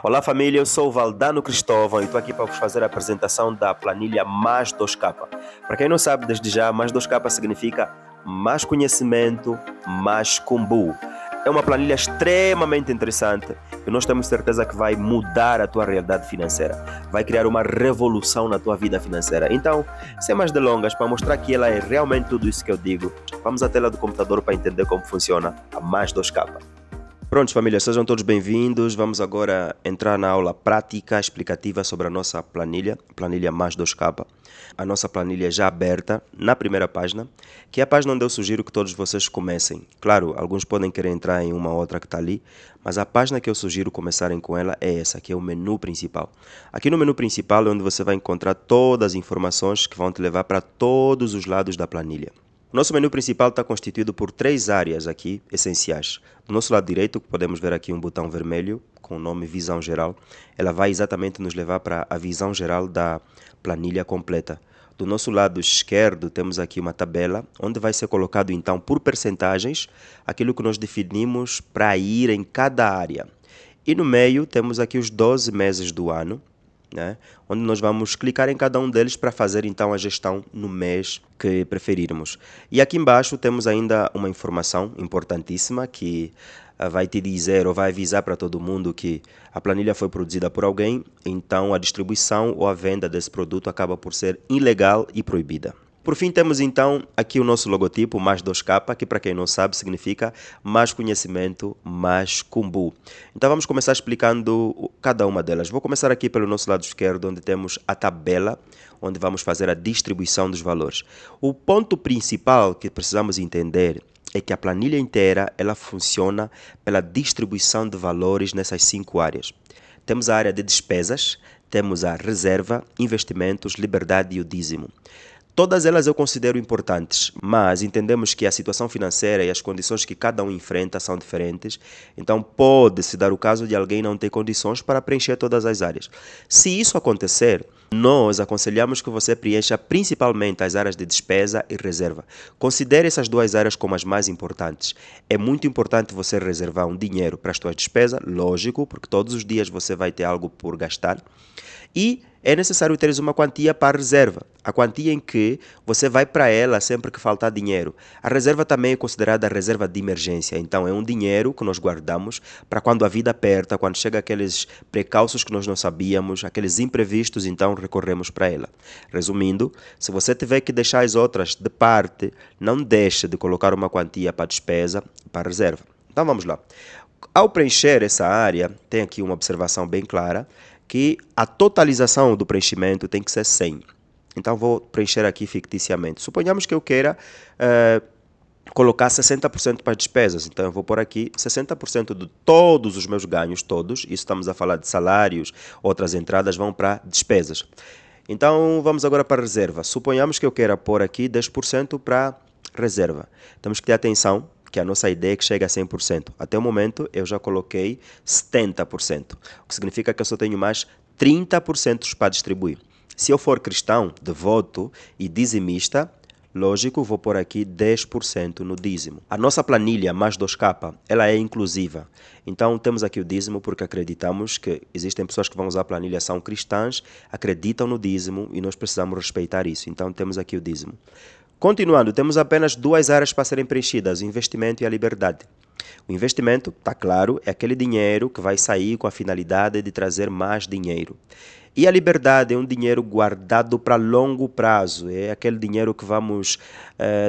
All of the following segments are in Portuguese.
Olá família, eu sou o Valdano Cristóvão e estou aqui para vos fazer a apresentação da planilha Mais 2K. Para quem não sabe, desde já, Mais 2K significa mais conhecimento, mais combo. É uma planilha extremamente interessante e nós temos certeza que vai mudar a tua realidade financeira. Vai criar uma revolução na tua vida financeira. Então, sem mais delongas, para mostrar que ela é realmente tudo isso que eu digo, vamos à tela do computador para entender como funciona a Mais 2K. Prontos, família, sejam todos bem-vindos. Vamos agora entrar na aula prática explicativa sobre a nossa planilha Mais 2K. A nossa planilha já aberta na primeira página, que é a página onde eu sugiro que todos vocês comecem. Claro, alguns podem querer entrar em uma outra que está ali, mas a página que eu sugiro começarem com ela é essa, que é o menu principal. Aqui no menu principal é onde você vai encontrar todas as informações que vão te levar para todos os lados da planilha. O nosso menu principal está constituído por três áreas aqui essenciais. Do nosso lado direito, podemos ver aqui um botão vermelho com o nome Visão Geral. Ela vai exatamente nos levar para a visão geral da planilha completa. Do nosso lado esquerdo, temos aqui uma tabela, onde vai ser colocado então por percentagens aquilo que nós definimos para ir em cada área. E no meio, temos aqui os 12 meses do ano, onde nós vamos clicar em cada um deles para fazer então a gestão no mês que preferirmos. E aqui embaixo temos ainda uma informação importantíssima que vai te dizer ou vai avisar para todo mundo que a planilha foi produzida por alguém, então a distribuição ou a venda desse produto acaba por ser ilegal e proibida. Por fim, temos então aqui o nosso logotipo, Mais 2K, que para quem não sabe significa mais conhecimento, mais combo. Então vamos começar explicando cada uma delas. Vou começar aqui pelo nosso lado esquerdo, onde temos a tabela, onde vamos fazer a distribuição dos valores. O ponto principal que precisamos entender é que a planilha inteira ela funciona pela distribuição de valores nessas 5 áreas. Temos a área de despesas, temos a reserva, investimentos, liberdade e o dízimo. Todas elas eu considero importantes, mas entendemos que a situação financeira e as condições que cada um enfrenta são diferentes, então pode-se dar o caso de alguém não ter condições para preencher todas as áreas. Se isso acontecer, nós aconselhamos que você preencha principalmente as áreas de despesa e reserva. Considere essas duas áreas como as mais importantes. É muito importante você reservar um dinheiro para as suas despesas, lógico, porque todos os dias você vai ter algo por gastar. E é necessário teres uma quantia para a reserva, a quantia em que você vai para ela sempre que faltar dinheiro. A reserva também é considerada a reserva de emergência, então é um dinheiro que nós guardamos para quando a vida aperta, quando chega aqueles precalços que nós não sabíamos, aqueles imprevistos, então recorremos para ela. Resumindo, se você tiver que deixar as outras de parte, não deixe de colocar uma quantia para a despesa e para a reserva. Então vamos lá. Ao preencher essa área, tem aqui uma observação bem clara, que a totalização do preenchimento tem que ser 100. Então, vou preencher aqui ficticiamente. Suponhamos que eu queira colocar 60% para as despesas. Então, eu vou pôr aqui 60% de todos os meus ganhos, todos. Isso estamos a falar de salários, outras entradas vão para despesas. Então, vamos agora para a reserva. Suponhamos que eu queira pôr aqui 10% para reserva. Temos que ter atenção que a nossa ideia é que chegue a 100%. Até o momento, eu já coloquei 70%, o que significa que eu só tenho mais 30% para distribuir. Se eu for cristão, devoto e dizimista, lógico, vou pôr aqui 10% no dízimo. A nossa planilha Mais 2K, ela é inclusiva. Então, temos aqui o dízimo porque acreditamos que existem pessoas que vão usar a planilha, são cristãs, acreditam no dízimo e nós precisamos respeitar isso. Então, temos aqui o dízimo. Continuando, temos apenas duas áreas para serem preenchidas, o investimento e a liberdade. O investimento, está claro, é aquele dinheiro que vai sair com a finalidade de trazer mais dinheiro. E a liberdade é um dinheiro guardado para longo prazo, é aquele dinheiro que vamos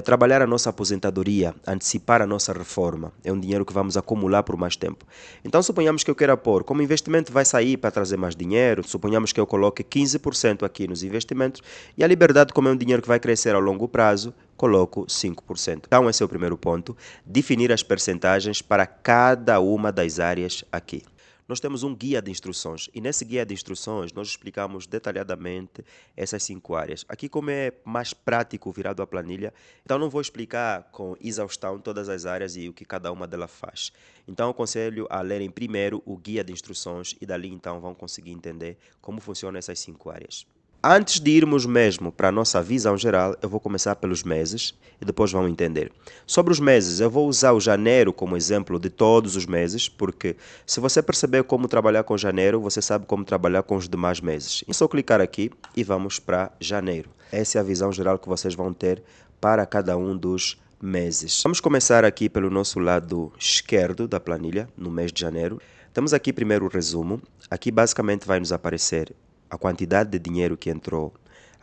trabalhar a nossa aposentadoria, antecipar a nossa reforma. É um dinheiro que vamos acumular por mais tempo. Então, suponhamos que eu queira pôr, como investimento vai sair para trazer mais dinheiro, suponhamos que eu coloque 15% aqui nos investimentos, e a liberdade, como é um dinheiro que vai crescer ao longo prazo, coloco 5%. Então, esse é o primeiro ponto, definir as percentagens para cada uma das áreas aqui. Nós temos um guia de instruções e nesse guia de instruções nós explicamos detalhadamente essas 5 áreas. Aqui, como é mais prático virado à planilha, então não vou explicar com exaustão todas as áreas e o que cada uma delas faz. Então aconselho a lerem primeiro o guia de instruções e dali então vão conseguir entender como funcionam essas 5 áreas. Antes de irmos mesmo para a nossa visão geral, eu vou começar pelos meses e depois vamos entender. Sobre os meses, eu vou usar o janeiro como exemplo de todos os meses, porque se você perceber como trabalhar com janeiro, você sabe como trabalhar com os demais meses. É só clicar aqui e vamos para janeiro. Essa é a visão geral que vocês vão ter para cada um dos meses. Vamos começar aqui pelo nosso lado esquerdo da planilha, no mês de janeiro. Temos aqui primeiro o resumo. Aqui basicamente vai nos aparecer a quantidade de dinheiro que entrou,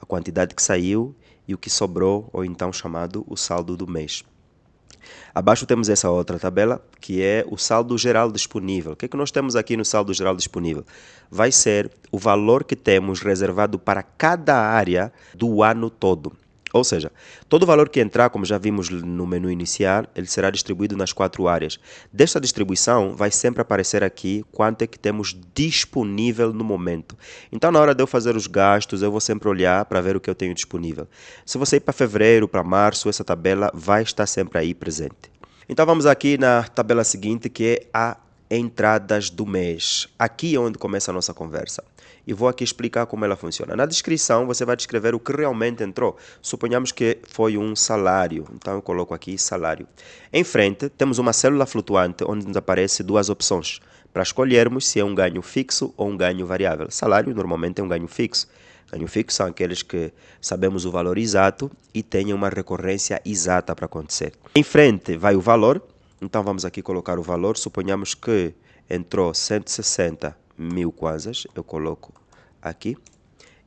a quantidade que saiu e o que sobrou, ou então chamado o saldo do mês. Abaixo temos essa outra tabela, que é o saldo geral disponível. O que é que nós temos aqui no saldo geral disponível? Vai ser o valor que temos reservado para cada área do ano todo. Ou seja, todo o valor que entrar, como já vimos no menu inicial, ele será distribuído nas 4 áreas. Desta distribuição, vai sempre aparecer aqui quanto é que temos disponível no momento. Então, na hora de eu fazer os gastos, eu vou sempre olhar para ver o que eu tenho disponível. Se você ir para fevereiro, para março, essa tabela vai estar sempre aí presente. Então, vamos aqui na tabela seguinte, que é a entradas do mês. Aqui é onde começa a nossa conversa. E vou aqui explicar como ela funciona. Na descrição, você vai descrever o que realmente entrou. Suponhamos que foi um salário. Então, eu coloco aqui salário. Em frente, temos uma célula flutuante onde nos aparecem 2 opções para escolhermos se é um ganho fixo ou um ganho variável. Salário normalmente é um ganho fixo. Ganho fixo são aqueles que sabemos o valor exato e têm uma recorrência exata para acontecer. Em frente vai o valor. Então, vamos aqui colocar o valor. Suponhamos que entrou 160 mil kwanzas. Eu coloco aqui.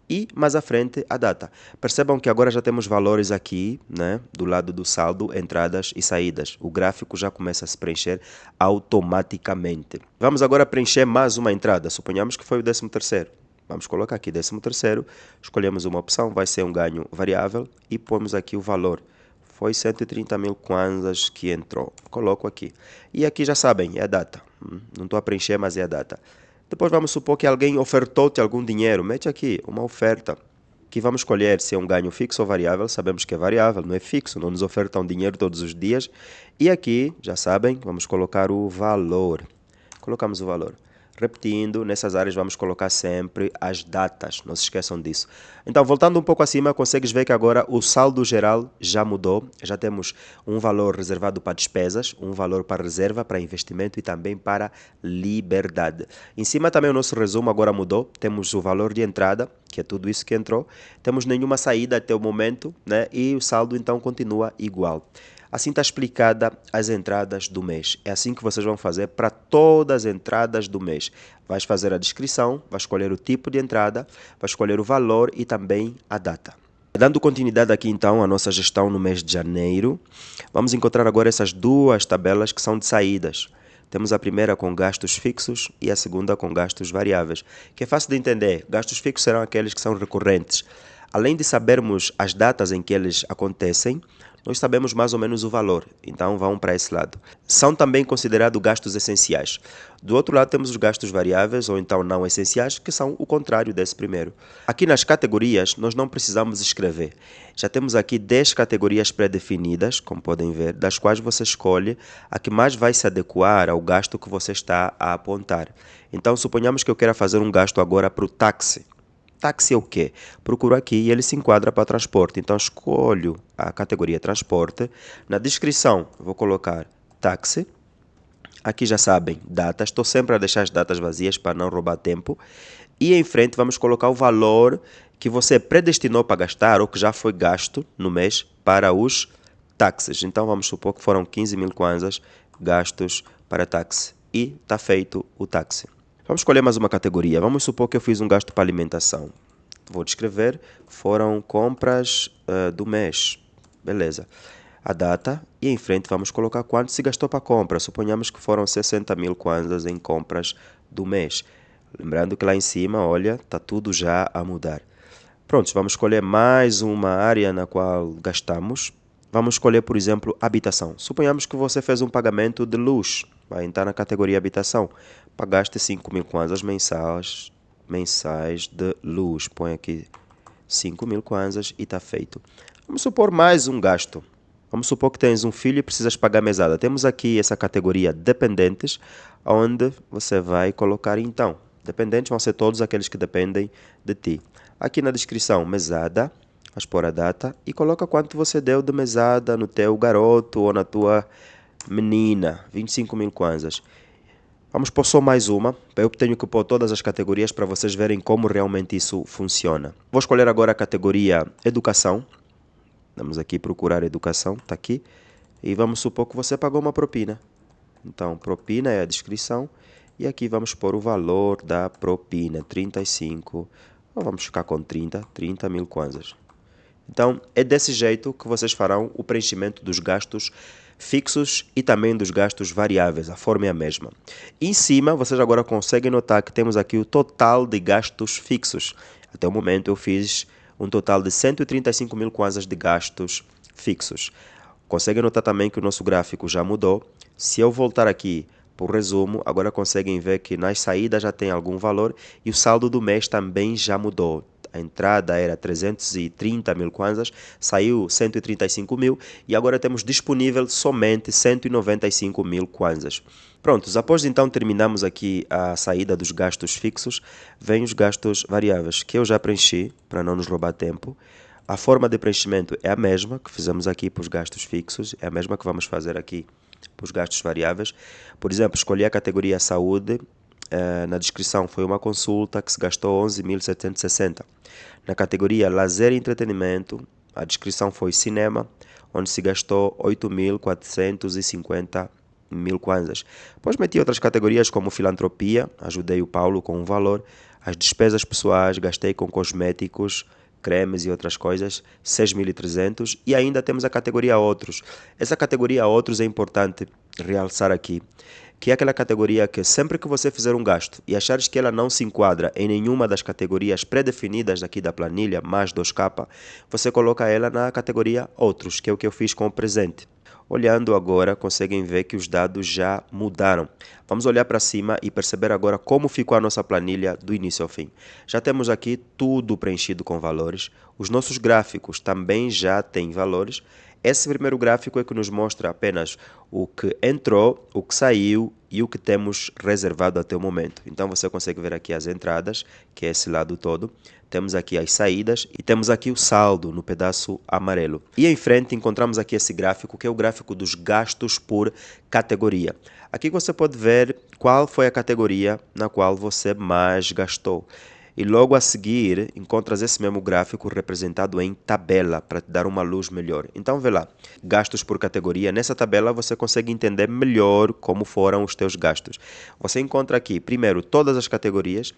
E mais à frente a data. Percebam que agora já temos valores aqui, né, do lado do saldo, entradas e saídas. O gráfico já começa a se preencher automaticamente. Vamos agora preencher mais uma entrada. Suponhamos que foi o 13º. Vamos colocar aqui 13º. Escolhemos uma opção, vai ser um ganho variável e pomos aqui o valor. Foi 130 mil kwanzas que entrou. Coloco aqui. E aqui já sabem, é a data. Não estou a preencher, mas é a data. Depois vamos supor que alguém ofertou-te algum dinheiro. Mete aqui uma oferta. Aqui vamos escolher se é um ganho fixo ou variável. Sabemos que é variável, não é fixo. Não nos ofertam dinheiro todos os dias. E aqui, já sabem, vamos colocar o valor. Colocamos o valor. Repetindo, nessas áreas vamos colocar sempre as datas, não se esqueçam disso. Então, voltando um pouco acima, consegues ver que agora o saldo geral já mudou. Já temos um valor reservado para despesas, um valor para reserva, para investimento e também para liberdade. Em cima também o nosso resumo agora mudou. Temos o valor de entrada, que é tudo isso que entrou. Temos nenhuma saída até o momento, né? E o saldo então continua igual. Assim está explicada as entradas do mês. É assim que vocês vão fazer para todas as entradas do mês. Vais fazer a descrição, vai escolher o tipo de entrada, vai escolher o valor e também a data. Dando continuidade aqui então à nossa gestão no mês de janeiro, vamos encontrar agora essas 2 tabelas que são de saídas. Temos a primeira com gastos fixos e a segunda com gastos variáveis, que é fácil de entender. Gastos fixos serão aqueles que são recorrentes. Além de sabermos as datas em que eles acontecem, nós sabemos mais ou menos o valor, então vão para esse lado. São também considerados gastos essenciais. Do outro lado temos os gastos variáveis ou então não essenciais, que são o contrário desse primeiro. Aqui nas categorias nós não precisamos escrever. Já temos aqui 10 categorias pré-definidas, como podem ver, das quais você escolhe a que mais vai se adequar ao gasto que você está a apontar. Então suponhamos que eu queira fazer um gasto agora para o táxi. Táxi é o quê? Procuro aqui e ele se enquadra para transporte. Então, escolho a categoria transporte. Na descrição, vou colocar táxi. Aqui já sabem, datas. Estou sempre a deixar as datas vazias para não roubar tempo. E em frente, vamos colocar o valor que você predestinou para gastar ou que já foi gasto no mês para os táxis. Então, vamos supor que foram 15 mil kwanzas gastos para táxi. E está feito o táxi. Vamos escolher mais uma categoria. Vamos supor que eu fiz um gasto para alimentação. Vou descrever. Foram compras do mês. Beleza. A data. E em frente vamos colocar quanto se gastou para compra. Suponhamos que foram 60 mil kwanzas em compras do mês. Lembrando que lá em cima, olha, está tudo já a mudar. Pronto, vamos escolher mais uma área na qual gastamos. Vamos escolher, por exemplo, habitação. Suponhamos que você fez um pagamento de luz. Vai entrar na categoria habitação. Pagaste 5 mil kwanzas mensais de luz. Põe aqui 5 mil kwanzas e está feito. Vamos supor mais um gasto. Vamos supor que tens um filho e precisas pagar mesada. Temos aqui essa categoria dependentes, onde você vai colocar então. Dependentes vão ser todos aqueles que dependem de ti. Aqui na descrição, mesada, vais pôr a data e coloca quanto você deu de mesada no teu garoto ou na tua menina, 25 mil kwanzas. Vamos pôr só mais uma, eu tenho que pôr todas as categorias para vocês verem como realmente isso funciona. Vou escolher agora a categoria Educação. Vamos aqui procurar Educação, está aqui. E vamos supor que você pagou uma propina. Então, propina é a descrição. E aqui vamos pôr o valor da propina, 35, ou vamos ficar com 30 mil kwanzas. Então, é desse jeito que vocês farão o preenchimento dos gastos fixos e também dos gastos variáveis. A forma é a mesma. Em cima, vocês agora conseguem notar que temos aqui o total de gastos fixos. Até o momento, eu fiz um total de 135 mil kwanzas de gastos fixos. Conseguem notar também que o nosso gráfico já mudou. Se eu voltar aqui por resumo, agora conseguem ver que nas saídas já tem algum valor e o saldo do mês também já mudou. A entrada era 330 mil kwanzas, saiu 135 mil e agora temos disponível somente 195 mil kwanzas. Prontos, após então terminamos aqui a saída dos gastos fixos, vem os gastos variáveis, que eu já preenchi para não nos roubar tempo. A forma de preenchimento é a mesma que fizemos aqui para os gastos fixos, é a mesma que vamos fazer aqui para os gastos variáveis. Por exemplo, escolhi a categoria saúde. Na descrição foi uma consulta que se gastou 11.760. Na categoria lazer e entretenimento, a descrição foi cinema, onde se gastou 8.450 mil kwanzas. Depois meti outras categorias como filantropia, ajudei o Paulo com um valor. As despesas pessoais, gastei com cosméticos, cremes e outras coisas, 6.300. E ainda temos a categoria outros. Essa categoria outros é importante realçar aqui, que é aquela categoria que sempre que você fizer um gasto e achares que ela não se enquadra em nenhuma das categorias pré-definidas aqui da planilha, mais 2K, você coloca ela na categoria outros, que é o que eu fiz com o presente. Olhando agora, conseguem ver que os dados já mudaram. Vamos olhar para cima e perceber agora como ficou a nossa planilha do início ao fim. Já temos aqui tudo preenchido com valores. Os nossos gráficos também já têm valores. Esse primeiro gráfico é que nos mostra apenas o que entrou, o que saiu e o que temos reservado até o momento. Então você consegue ver aqui as entradas, que é esse lado todo. Temos aqui as saídas e temos aqui o saldo no pedaço amarelo. E em frente encontramos aqui esse gráfico, que é o gráfico dos gastos por categoria. Aqui você pode ver qual foi a categoria na qual você mais gastou. E logo a seguir, encontras esse mesmo gráfico representado em tabela, para te dar uma luz melhor. Então, vê lá, gastos por categoria. Nessa tabela você consegue entender melhor como foram os teus gastos. Você encontra aqui, primeiro, todas as categorias,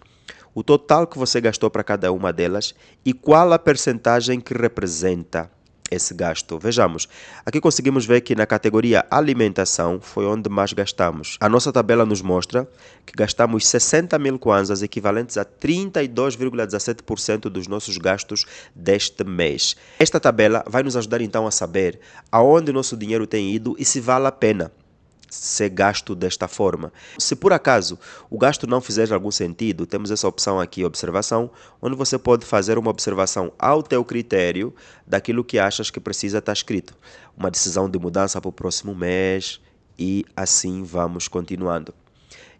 o total que você gastou para cada uma delas e qual a percentagem que representa esse gasto. Vejamos, aqui conseguimos ver que na categoria alimentação foi onde mais gastamos. A nossa tabela nos mostra que gastamos 60 mil kwanzas, equivalentes a 32,17% dos nossos gastos deste mês. Esta tabela vai nos ajudar então a saber aonde o nosso dinheiro tem ido e se vale a pena ser gasto desta forma. Se por acaso o gasto não fizer algum sentido, temos essa opção aqui, observação, onde você pode fazer uma observação ao teu critério daquilo que achas que precisa estar escrito. Uma decisão de mudança para o próximo mês e assim vamos continuando.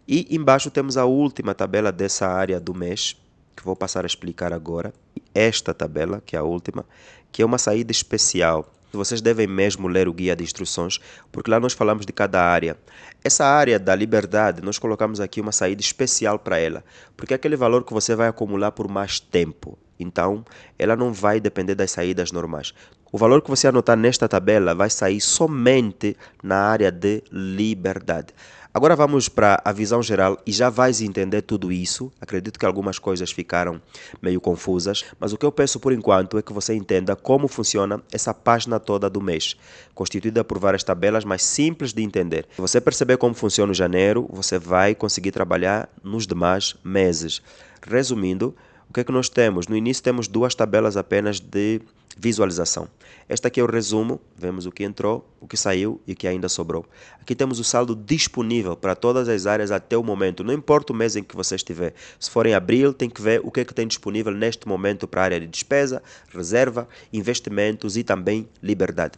E embaixo temos a última tabela dessa área do mês, que vou passar a explicar agora. Esta tabela, que é a última, que é uma saída especial. Vocês devem mesmo ler o guia de instruções, porque lá nós falamos de cada área. Essa área da liberdade, nós colocamos aqui uma saída especial para ela, porque é aquele valor que você vai acumular por mais tempo. Então, ela não vai depender das saídas normais. O valor que você anotar nesta tabela vai sair somente na área de liberdade. Agora vamos para a visão geral e já vais entender tudo isso. Acredito que algumas coisas ficaram meio confusas, mas o que eu peço por enquanto é que você entenda como funciona essa página toda do mês, constituída por várias tabelas, mas simples de entender. Se você perceber como funciona o janeiro, você vai conseguir trabalhar nos demais meses. Resumindo, o que é que nós temos? No início temos duas tabelas apenas de visualização. Esta aqui é o resumo, vemos o que entrou, o que saiu e o que ainda sobrou. Aqui temos o saldo disponível para todas as áreas até o momento, não importa o mês em que você estiver. Se for em abril, tem que ver o que é que tem disponível neste momento para a área de despesa, reserva, investimentos e também liberdade.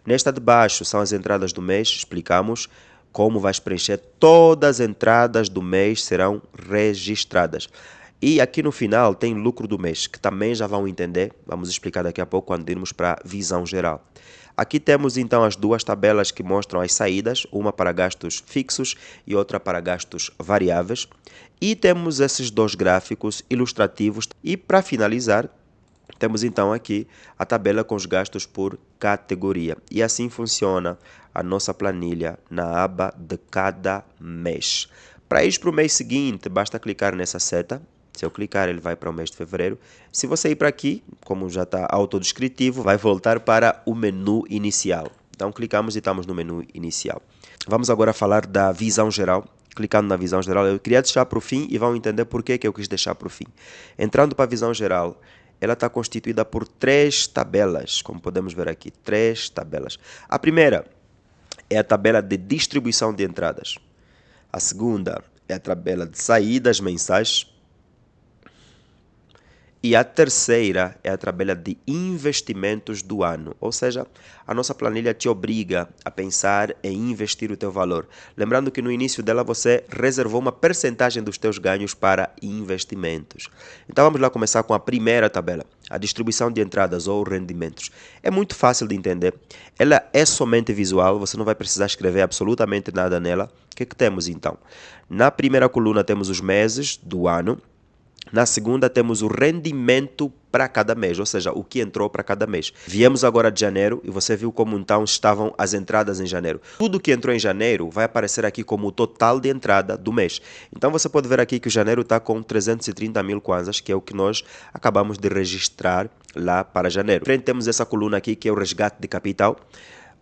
Nesta de baixo são as entradas do mês, explicamos como vais preencher. Todas as entradas do mês serão registradas. E aqui no final tem lucro do mês, que também já vão entender, vamos explicar daqui a pouco quando irmos para a visão geral. Aqui temos então as duas tabelas que mostram as saídas, uma para gastos fixos e outra para gastos variáveis. E temos esses dois gráficos ilustrativos. E para finalizar, temos então aqui a tabela com os gastos por categoria. E assim funciona a nossa planilha na aba de cada mês. Para ir para o mês seguinte, basta clicar nessa seta. Se eu clicar, ele vai para o mês de fevereiro. Se você ir para aqui, como já está autodescritivo, vai voltar para o menu inicial. Então, clicamos e estamos no menu inicial. Vamos agora falar da visão geral. Clicando na visão geral, eu queria deixar para o fim e vão entender por que eu quis deixar para o fim. Entrando para a visão geral, ela está constituída por 3 tabelas, como podemos ver aqui, 3 tabelas. A primeira é a tabela de distribuição de entradas. A segunda é a tabela de saídas mensais. E a terceira é a tabela de investimentos do ano, ou seja, a nossa planilha te obriga a pensar em investir o teu valor. Lembrando que no início dela você reservou uma percentagem dos teus ganhos para investimentos. Então vamos lá começar com a primeira tabela, a distribuição de entradas ou rendimentos. É muito fácil de entender, ela é somente visual, você não vai precisar escrever absolutamente nada nela. O que temos então? Na primeira coluna temos os meses do ano. Na segunda temos o rendimento para cada mês, ou seja, o que entrou para cada mês. Viemos agora de janeiro e você viu como então estavam as entradas em janeiro. Tudo que entrou em janeiro vai aparecer aqui como o total de entrada do mês. Então você pode ver aqui que o janeiro está com 330 mil kwanzas, que é o que nós acabamos de registrar lá para janeiro. Frente temos essa coluna aqui que é o resgate de capital.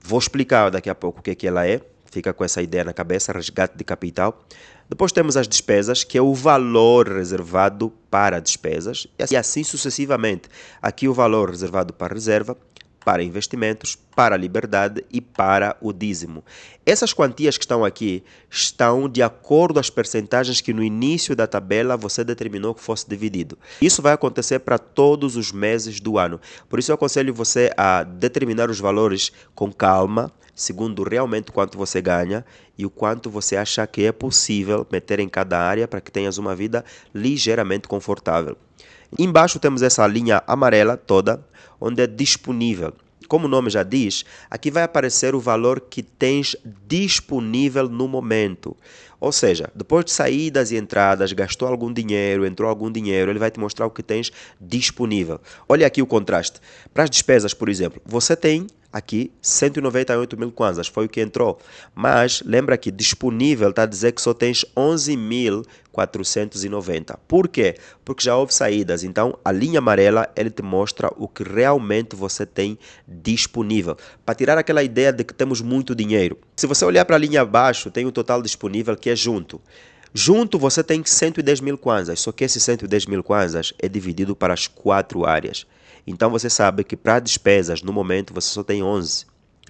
Vou explicar daqui a pouco o que ela é. Fica com essa ideia na cabeça, resgate de capital. Depois temos as despesas, que é o valor reservado para despesas, e assim sucessivamente. Aqui o valor reservado para reserva, para investimentos, para a liberdade e para o dízimo. Essas quantias que estão aqui estão de acordo às percentagens que no início da tabela você determinou que fosse dividido. Isso vai acontecer para todos os meses do ano. Por isso eu aconselho você a determinar os valores com calma, segundo realmente quanto você ganha e o quanto você acha que é possível meter em cada área para que tenhas uma vida ligeiramente confortável. Embaixo temos essa linha amarela toda, onde é disponível. Como o nome já diz, aqui vai aparecer o valor que tens disponível no momento. Ou seja, depois de saídas e entradas, gastou algum dinheiro, entrou algum dinheiro, ele vai te mostrar o que tens disponível. Olha aqui o contraste. Para as despesas, por exemplo, você tem aqui 198 mil kwanzas, foi o que entrou. Mas lembra que disponível está a dizer que só tens 11.490. Por quê? Porque já houve saídas. Então a linha amarela ele te mostra o que realmente você tem disponível. Para tirar aquela ideia de que temos muito dinheiro. Se você olhar para a linha abaixo, tem o total disponível que é junto. Junto você tem 110 mil kwanzas, só que esses 110 mil kwanzas é dividido para as 4 áreas. Então você sabe que para despesas, no momento, você só tem 11.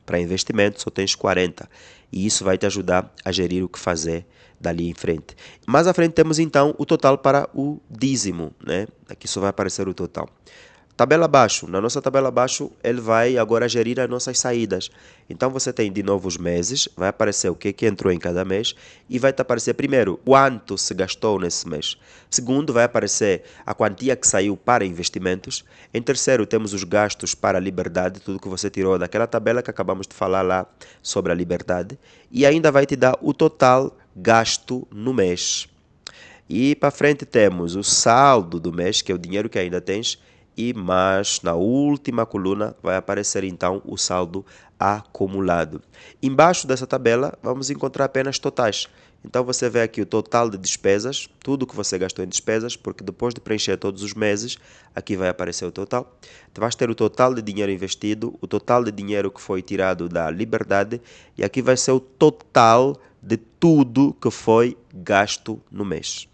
Para investimento, só tens 40. E isso vai te ajudar a gerir o que fazer dali em frente. Mais à frente temos então o total para o dízimo, né? Aqui só vai aparecer o total. Tabela abaixo, na nossa tabela abaixo, ele vai agora gerir as nossas saídas. Então você tem de novo os meses, vai aparecer o que entrou em cada mês e vai te aparecer primeiro quanto se gastou nesse mês. Segundo, vai aparecer a quantia que saiu para investimentos. Em terceiro, temos os gastos para a liberdade, tudo que você tirou daquela tabela que acabamos de falar lá sobre a liberdade. E ainda vai te dar o total gasto no mês. E para frente temos o saldo do mês, que é o dinheiro que ainda tens. E mais na última coluna vai aparecer então o saldo acumulado. Embaixo dessa tabela vamos encontrar apenas totais. Então você vê aqui o total de despesas, tudo que você gastou em despesas, porque depois de preencher todos os meses, aqui vai aparecer o total. Tu vais ter o total de dinheiro investido, o total de dinheiro que foi tirado da liberdade e aqui vai ser o total de tudo que foi gasto no mês.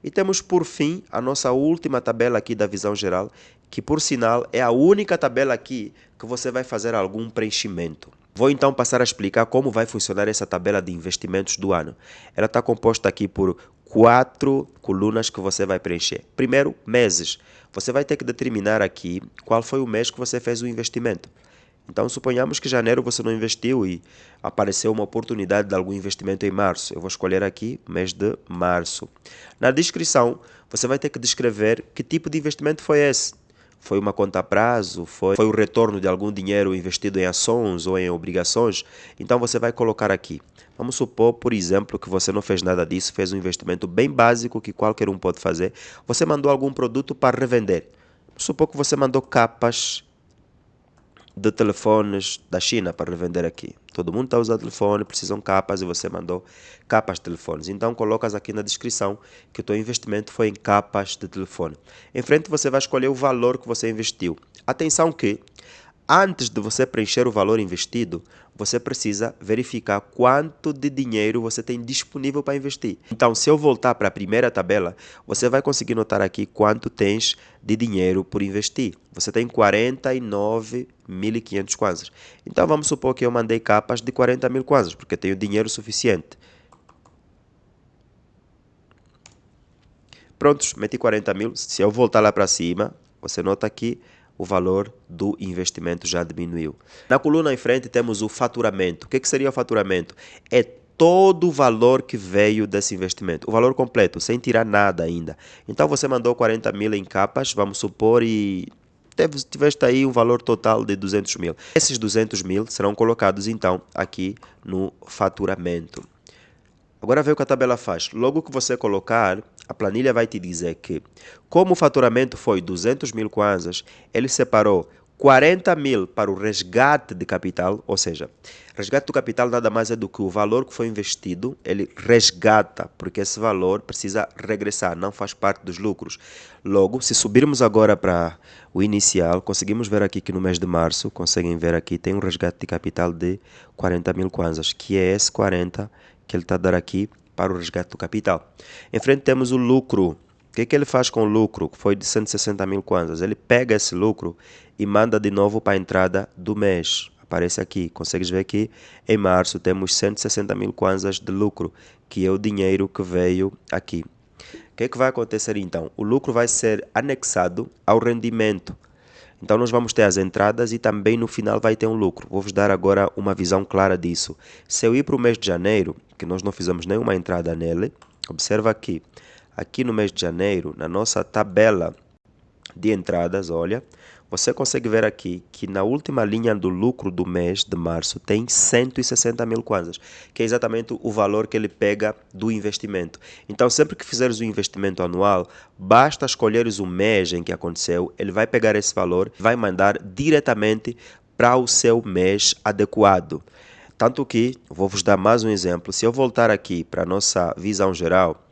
E temos por fim a nossa última tabela aqui da visão geral, que por sinal é a única tabela aqui que você vai fazer algum preenchimento. Vou então passar a explicar como vai funcionar essa tabela de investimentos do ano. Ela está composta aqui por 4 colunas que você vai preencher. Primeiro, meses. Você vai ter que determinar aqui qual foi o mês que você fez o investimento. Então, suponhamos que em janeiro você não investiu e apareceu uma oportunidade de algum investimento em março. Eu vou escolher aqui mês de março. Na descrição, você vai ter que descrever que tipo de investimento foi esse. Foi uma conta a prazo? Foi o retorno de algum dinheiro investido em ações ou em obrigações? Então, você vai colocar aqui. Vamos supor, por exemplo, que você não fez nada disso, fez um investimento bem básico que qualquer um pode fazer. Você mandou algum produto para revender. Vamos supor que você mandou capas de telefones da China para revender aqui. Todo mundo está usando telefone, precisam capas e você mandou capas de telefones. Então colocas aqui na descrição que o teu investimento foi em capas de telefone. Em frente você vai escolher o valor que você investiu. Atenção que antes de você preencher o valor investido, você precisa verificar quanto de dinheiro você tem disponível para investir. Então, se eu voltar para a primeira tabela, você vai conseguir notar aqui quanto tens de dinheiro por investir. Você tem 49.500 kwanzas. Então, vamos supor que eu mandei capas de 40 mil kwanzas, porque tenho dinheiro suficiente. Prontos, meti 40 mil. Se eu voltar lá para cima, você nota que o valor do investimento já diminuiu. Na coluna em frente temos o faturamento. O que seria o faturamento? É todo o valor que veio desse investimento. O valor completo, sem tirar nada ainda. Então você mandou 40 mil em capas, vamos supor, e tiveste aí um valor total de 200 mil. Esses 200 mil serão colocados então aqui no faturamento. Agora vê o que a tabela faz. Logo que você colocar, a planilha vai te dizer que, como o faturamento foi 200 mil kwanzas, ele separou 40 mil para o resgate de capital, ou seja, resgate do capital nada mais é do que o valor que foi investido, ele resgata, porque esse valor precisa regressar, não faz parte dos lucros. Logo, se subirmos agora para o inicial, conseguimos ver aqui que no mês de março, conseguem ver aqui, tem um resgate de capital de 40 mil kwanzas, que é esse 40 que ele está a dar aqui para o resgate do capital. Em frente temos o lucro. O que ele faz com o lucro, que foi de 160 mil kwanzas? Ele pega esse lucro e manda de novo para a entrada do mês. Aparece aqui, consegues ver que em março temos 160 mil kwanzas de lucro, que é o dinheiro que veio aqui. O que vai acontecer então? O lucro vai ser anexado ao rendimento. Então nós vamos ter as entradas e também no final vai ter um lucro. Vou-vos dar agora uma visão clara disso. Se eu ir para o mês de janeiro, que nós não fizemos nenhuma entrada nele, observa aqui. Aqui no mês de janeiro, na nossa tabela de entradas, olha, você consegue ver aqui que na última linha do lucro do mês de março tem 160 mil kwanzas, que é exatamente o valor que ele pega do investimento. Então, sempre que fizeres um investimento anual, basta escolheres o mês em que aconteceu, ele vai pegar esse valor e vai mandar diretamente para o seu mês adequado. Tanto que, vou-vos dar mais um exemplo, se eu voltar aqui para a nossa visão geral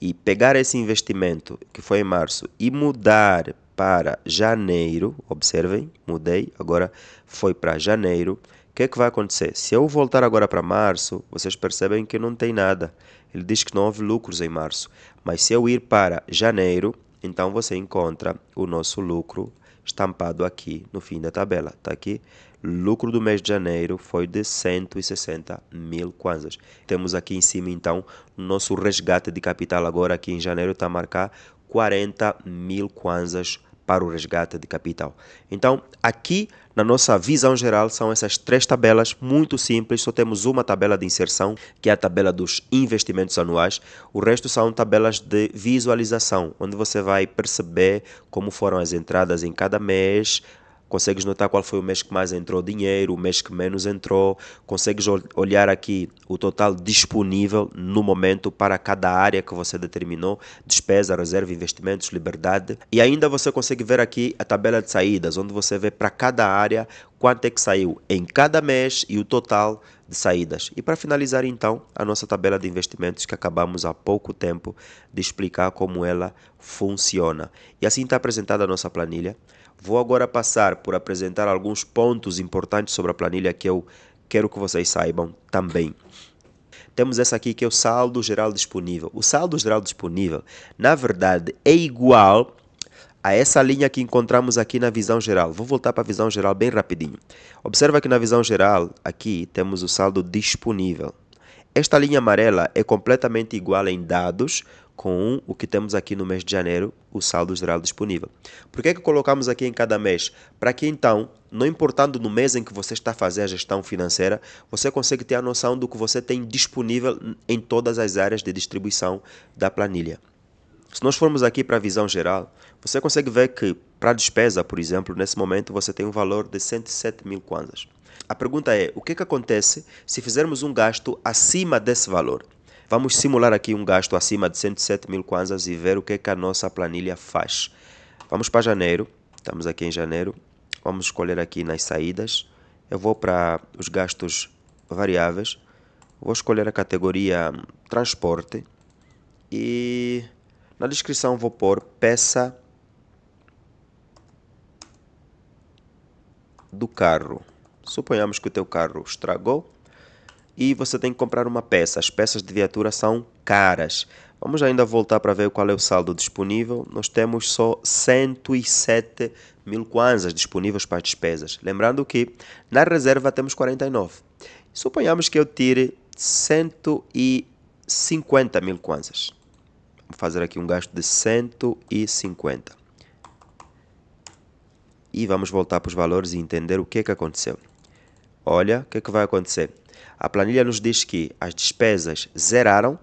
e pegar esse investimento que foi em março e mudar para janeiro, observem, mudei, agora foi para janeiro. O que vai acontecer? Se eu voltar agora para março, vocês percebem que não tem nada. Ele diz que não houve lucros em março. Mas se eu ir para janeiro, então você encontra o nosso lucro estampado aqui no fim da tabela. Está aqui. Lucro do mês de janeiro foi de 160 mil kwanzas. Temos aqui em cima, então, o nosso resgate de capital agora aqui em janeiro está a marcar 40 mil kwanzas para o resgate de capital. Então, aqui na nossa visão geral são essas três tabelas muito simples, só temos uma tabela de inserção, que é a tabela dos investimentos anuais. O resto são tabelas de visualização, onde você vai perceber como foram as entradas em cada mês. Consegues notar qual foi o mês que mais entrou dinheiro, o mês que menos entrou. Consegues olhar aqui o total disponível no momento para cada área que você determinou. Despesa, reserva, investimentos, liberdade. E ainda você consegue ver aqui a tabela de saídas, onde você vê para cada área quanto é que saiu em cada mês e o total de saídas. E para finalizar então, a nossa tabela de investimentos que acabamos há pouco tempo de explicar como ela funciona. E assim está apresentada a nossa planilha. Vou agora passar por apresentar alguns pontos importantes sobre a planilha que eu quero que vocês saibam também. Temos essa aqui que é o saldo geral disponível. O saldo geral disponível, na verdade, é igual a essa linha que encontramos aqui na visão geral. Vou voltar para a visão geral bem rapidinho. Observa que na visão geral, aqui temos o saldo disponível. Esta linha amarela é completamente igual em dados com o que temos aqui no mês de janeiro, o saldo geral disponível. Por que colocamos aqui em cada mês? Para que então não importando no mês em que você está a fazer a gestão financeira, você consegue ter a noção do que você tem disponível em todas as áreas de distribuição da planilha. Se nós formos aqui para a visão geral, você consegue ver que para a despesa, por exemplo, nesse momento você tem um valor de 107 mil kwanzas. A pergunta é, o que acontece se fizermos um gasto acima desse valor? Vamos simular aqui um gasto acima de 107 mil kwanzas e ver o que a nossa planilha faz. Vamos para janeiro, estamos aqui em janeiro, vamos escolher aqui nas saídas, eu vou para os gastos variáveis, vou escolher a categoria transporte e na descrição vou pôr peça do carro. Suponhamos que o teu carro estragou e você tem que comprar uma peça. As peças de viatura são caras. Vamos ainda voltar para ver qual é o saldo disponível. Nós temos só 107 mil kwanzas disponíveis para as despesas. Lembrando que na reserva temos 49. Suponhamos que eu tire 150 mil kwanzas. Vou fazer aqui um gasto de 150. E vamos voltar para os valores e entender o que aconteceu. Olha, o que vai acontecer? A planilha nos diz que as despesas zeraram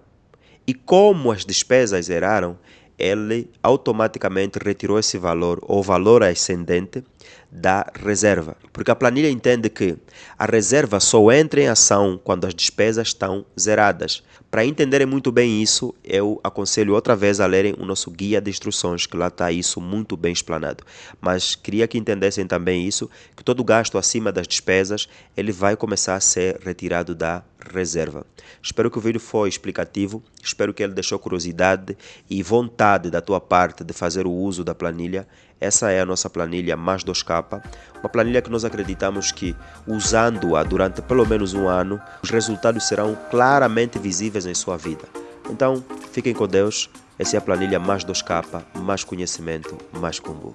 e como as despesas zeraram, ele automaticamente retirou esse valor ou valor ascendente da reserva. Porque a planilha entende que a reserva só entra em ação quando as despesas estão zeradas. Para entenderem muito bem isso, eu aconselho outra vez a lerem o nosso guia de instruções, que lá está isso muito bem explanado. Mas queria que entendessem também isso, que todo gasto acima das despesas, ele vai começar a ser retirado da reserva. Espero que o vídeo foi explicativo, espero que ele deixou curiosidade e vontade da tua parte de fazer o uso da planilha. Essa é a nossa planilha mais 2K, uma planilha que nós acreditamos que usando-a durante pelo menos um ano, os resultados serão claramente visíveis em sua vida. Então, fiquem com Deus, essa é a planilha mais 2K, mais conhecimento, mais combo.